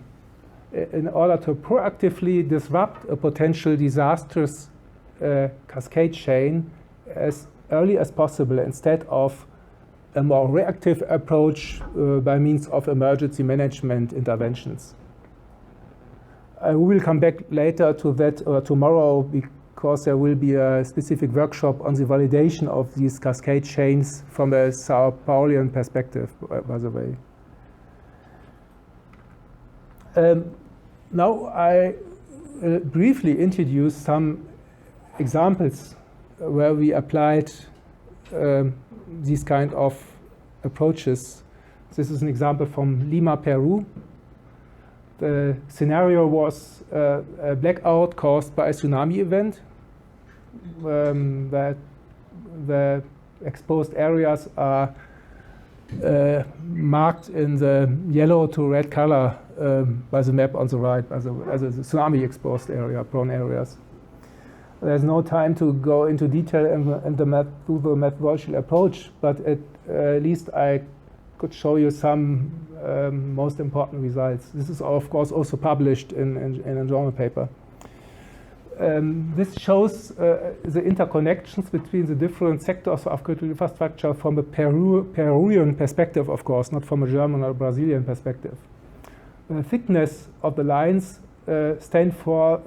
in order to proactively disrupt a potential disastrous cascade chain as early as possible instead of a more reactive approach by means of emergency management interventions. We will come back later to that tomorrow because there will be a specific workshop on the validation of these cascade chains from a Sao Paulian perspective, by the way. Now I briefly introduce some examples where we applied these kind of approaches. This is an example from Lima, Peru. The scenario was a blackout caused by a tsunami event. That the exposed areas are marked in the yellow to red color by the map on the right, as a tsunami exposed area, prone areas. There's no time to go into detail in the methodological approach, but at least I could show you some most important results. This is, of course, also published in a journal paper. This shows the interconnections between the different sectors of critical infrastructure from a Peruvian perspective, of course, not from a German or Brazilian perspective. The thickness of the lines stand for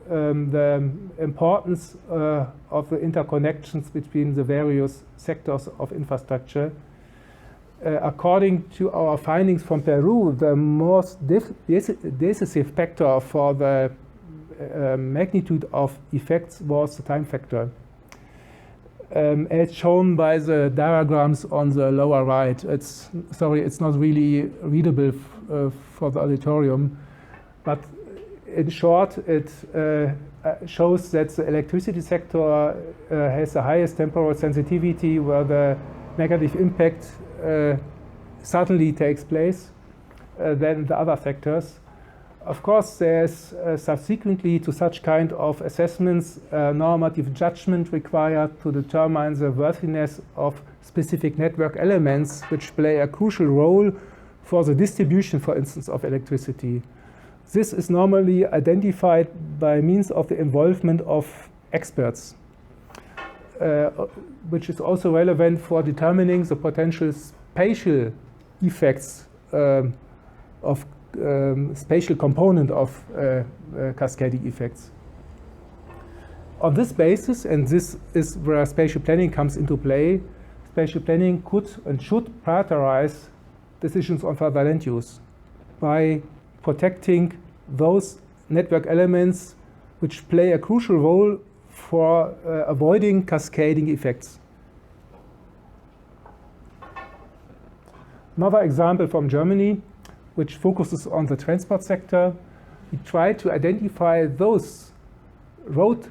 the importance of the interconnections between the various sectors of infrastructure. According to our findings from Peru, the most decisive factor for the magnitude of effects was the time factor. As shown by the diagrams on the lower right. It's not really readable for the auditorium, but in short, it shows that the electricity sector has the highest temporal sensitivity, where the negative impact suddenly takes place than the other sectors. Of course, there's subsequently to such kind of assessments normative judgment required to determine the worthiness of specific network elements which play a crucial role for the distribution, for instance, of electricity. This is normally identified by means of the involvement of experts, which is also relevant for determining the potential spatial effects of spatial component of cascading effects. On this basis, and this is where spatial planning comes into play, spatial planning could and should prioritize decisions on further land use by protecting those network elements which play a crucial role for avoiding cascading effects. Another example from Germany. which focuses on the transport sector. We try to identify those road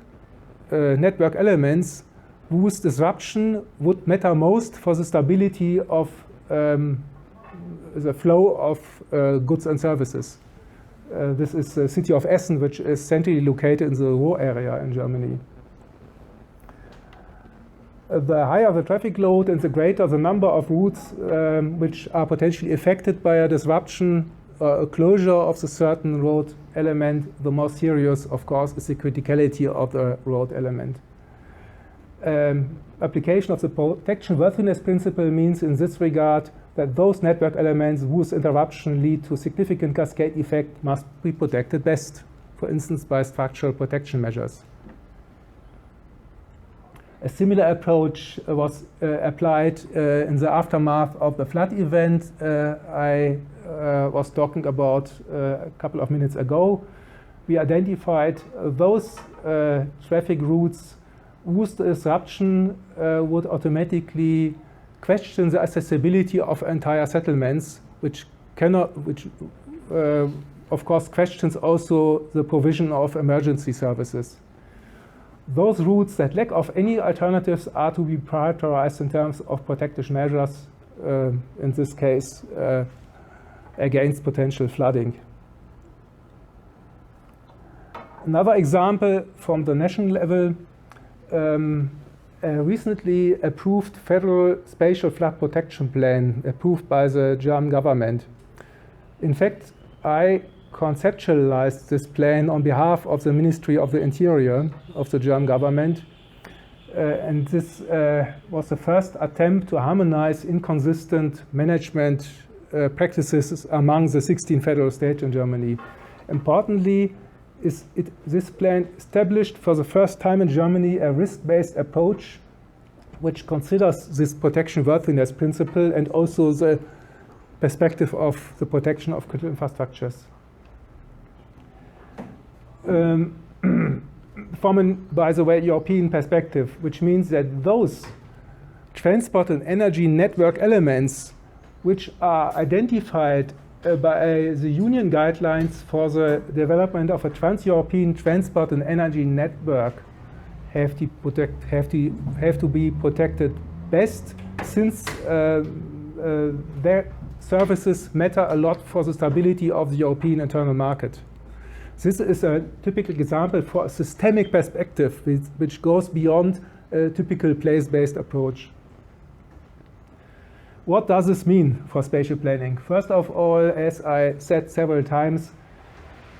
network elements whose disruption would matter most for the stability of the flow of goods and services. This is the city of Essen, which is centrally located in the Ruhr area in Germany. The higher the traffic load and the greater the number of routes which are potentially affected by a disruption or a closure of the certain road element, the more serious, of course, is the criticality of the road element. Application of the protection worthiness principle means in this regard that those network elements whose interruption lead to significant cascade effect must be protected best, for instance by structural protection measures. A similar approach was applied in the aftermath of the flood event I was talking about a couple of minutes ago. We identified those traffic routes whose disruption would automatically question the accessibility of entire settlements, which of course questions also the provision of emergency services. Those routes that lack of any alternatives are to be prioritized in terms of protective measures, in this case against potential flooding. Another example from the national level, a recently approved federal spatial flood protection plan approved by the German government. In fact, I conceptualized this plan on behalf of the Ministry of the Interior of the German government, and this was the first attempt to harmonize inconsistent management practices among the 16 federal states in Germany. Importantly, this plan established for the first time in Germany a risk-based approach which considers this protection worthiness principle and also the perspective of the protection of critical infrastructures. From a, by the way, European perspective, which means that those transport and energy network elements which are identified by the Union guidelines for the development of a trans-European transport and energy network have to be protected best, since their services matter a lot for the stability of the European internal market. This is a typical example for a systemic perspective which goes beyond a typical place-based approach. What does this mean for spatial planning? First of all, as I said several times,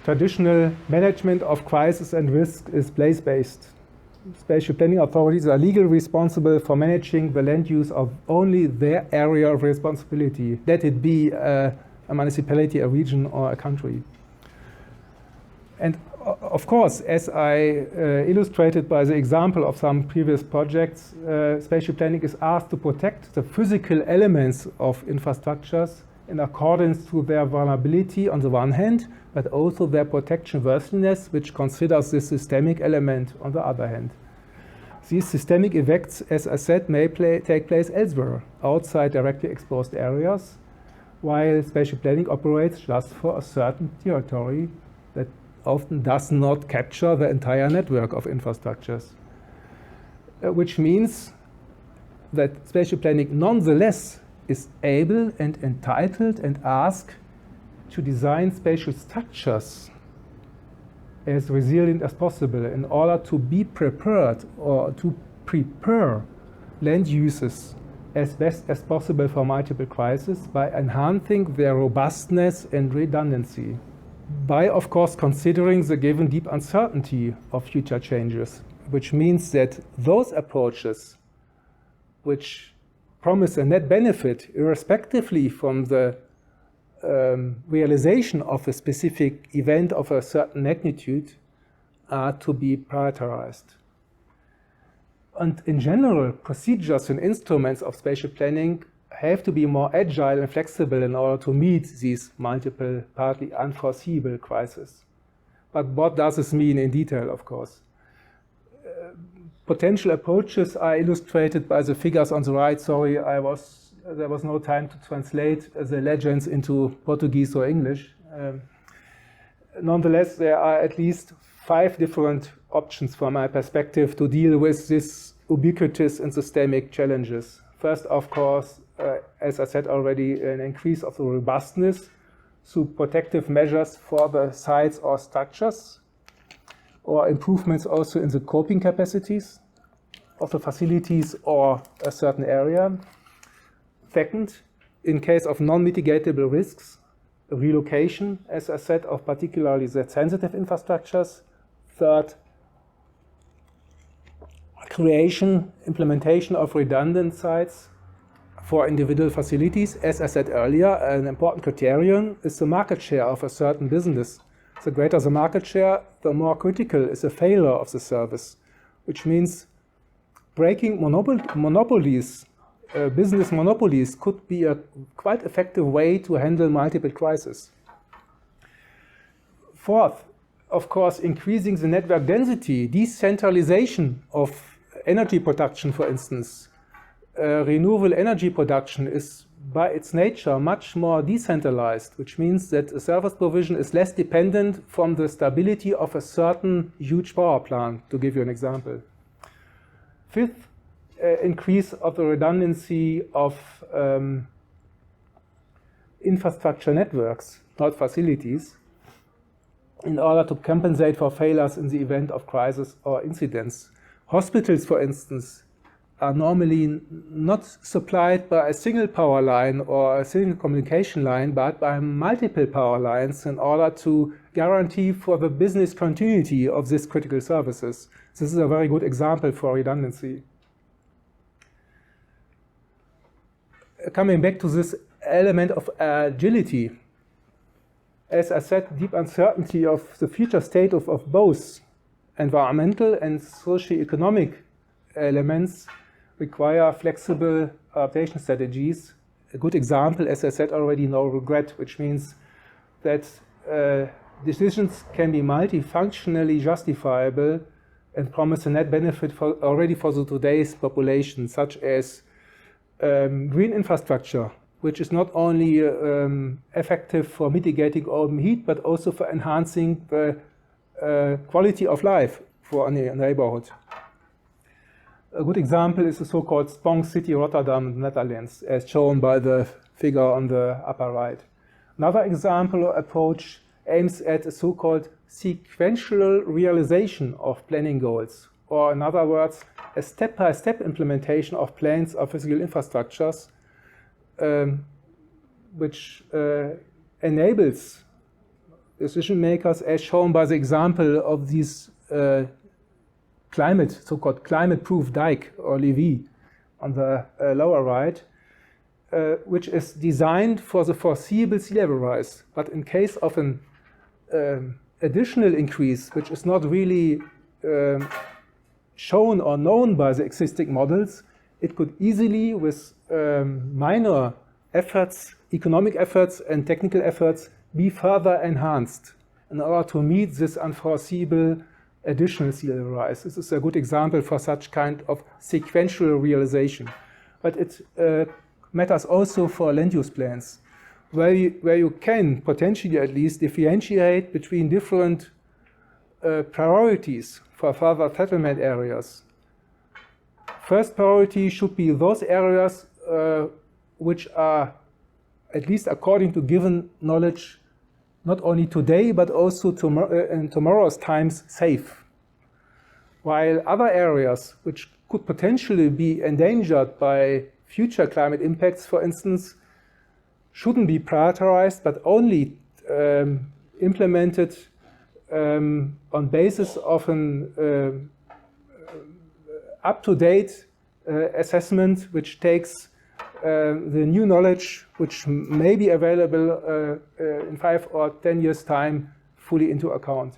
traditional management of crisis and risk is place-based. Spatial planning authorities are legally responsible for managing the land use of only their area of responsibility, let it be a municipality, a region, or a country. And of course, as I illustrated by the example of some previous projects, spatial planning is asked to protect the physical elements of infrastructures in accordance to their vulnerability on the one hand, but also their protection worthiness, which considers this systemic element on the other hand. These systemic effects, as I said, may take place elsewhere, outside directly exposed areas, while spatial planning operates just for a certain territory that often does not capture the entire network of infrastructures, which means that spatial planning nonetheless is able and entitled and asked to design spatial structures as resilient as possible in order to be prepared or to prepare land uses as best as possible for multiple crises by enhancing their robustness and redundancy, by, of course, considering the given deep uncertainty of future changes, which means that those approaches which promise a net benefit irrespectively from the realization of a specific event of a certain magnitude are to be prioritized. And in general, procedures and instruments of spatial planning have to be more agile and flexible in order to meet these multiple, partly unforeseeable crises. But what does this mean in detail, of course? Potential approaches are illustrated by the figures on the right. Sorry, I was there was no time to translate the legends into Portuguese or English. Nonetheless, there are at least 5 different options from my perspective to deal with these ubiquitous and systemic challenges. First, of course, as I said already, an increase of the robustness through protective measures for the sites or structures, or improvements also in the coping capacities of the facilities or a certain area. Second, in case of non-mitigatable risks, relocation, as I said, of particularly the sensitive infrastructures. Third, creation, implementation of redundant sites for individual facilities. As I said earlier, an important criterion is the market share of a certain business. The greater the market share, the more critical is the failure of the service, which means breaking monopolies, business monopolies could be a quite effective way to handle multiple crises. Fourth, of course, increasing the network density, decentralization of energy production, for instance. Renewable energy production is by its nature much more decentralized, which means that a service provision is less dependent from the stability of a certain huge power plant, to give you an example. Fifth, increase of the redundancy of infrastructure networks, not facilities, in order to compensate for failures in the event of crisis or incidents. Hospitals, for instance, are normally not supplied by a single power line or a single communication line, but by multiple power lines in order to guarantee for the business continuity of these critical services. This is a very good example for redundancy. Coming back to this element of agility, as I said, deep uncertainty of the future state of both environmental and socio-economic elements require flexible adaptation strategies. A good example, as I said already, no regret, which means that decisions can be multifunctionally justifiable and promise a net benefit already for the today's population, such as green infrastructure, which is not only effective for mitigating urban heat, but also for enhancing the quality of life for a neighborhood. A good example is the so-called Sprong City Rotterdam, Netherlands, as shown by the figure on the upper right. Another example or approach aims at a so-called sequential realization of planning goals, or in other words, a step-by-step implementation of plans of physical infrastructures, which enables decision makers, as shown by the example of these so-called climate-proof dike or levee on the lower right, which is designed for the foreseeable sea level rise. But in case of an additional increase, which is not really shown or known by the existing models, it could easily, with minor efforts, economic efforts and technical efforts, be further enhanced in order to meet this unforeseeable additional sea level rise. This is a good example for such kind of sequential realization. But it matters also for land use plans, where you can potentially at least differentiate between different priorities for further settlement areas. First priority should be those areas which are, at least according to given knowledge, not only today, but also in tomorrow's times, safe. While other areas, which could potentially be endangered by future climate impacts, for instance, shouldn't be prioritized, but only implemented on basis of an up-to-date assessment, which takes the new knowledge, which may be available in 5 or 10 years' time, fully into account.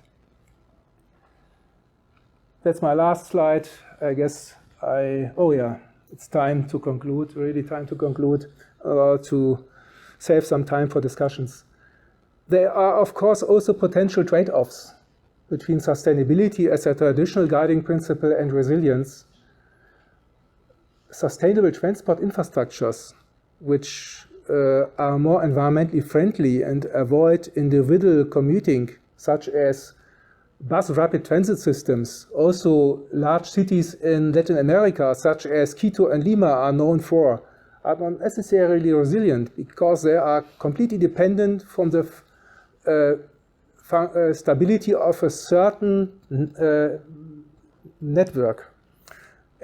That's my last slide. I guess it's time to conclude, really time to conclude, to save some time for discussions. There are, of course, also potential trade-offs between sustainability as a traditional guiding principle and resilience. Sustainable transport infrastructures which are more environmentally friendly and avoid individual commuting, such as bus rapid transit systems. Also, large cities in Latin America, such as Quito and Lima, are known for, are not necessarily resilient because they are completely dependent from the stability of a certain network.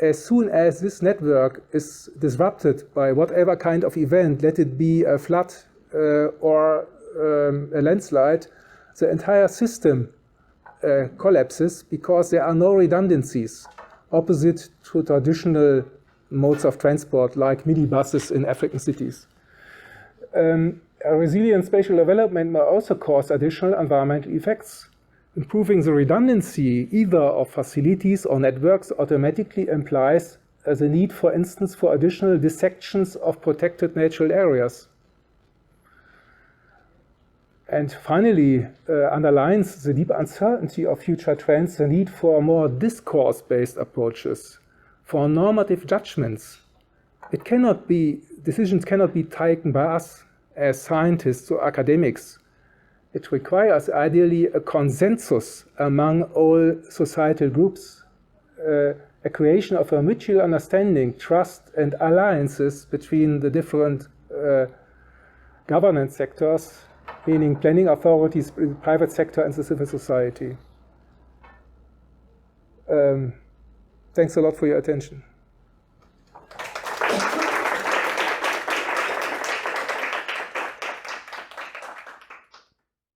As soon as this network is disrupted by whatever kind of event, let it be a flood or a landslide, the entire system collapses because there are no redundancies, opposite to traditional modes of transport like minibuses in African cities. A resilient spatial development may also cause additional environmental effects. Improving the redundancy either of facilities or networks automatically implies the need, for instance, for additional dissections of protected natural areas. And finally, underlines the deep uncertainty of future trends the need for more discourse-based approaches, for normative judgments. Decisions cannot be taken by us as scientists or academics. It requires ideally a consensus among all societal groups, a creation of a mutual understanding, trust, and alliances between the different governance sectors, meaning planning authorities, the private sector, and the civil society. Thanks a lot for your attention.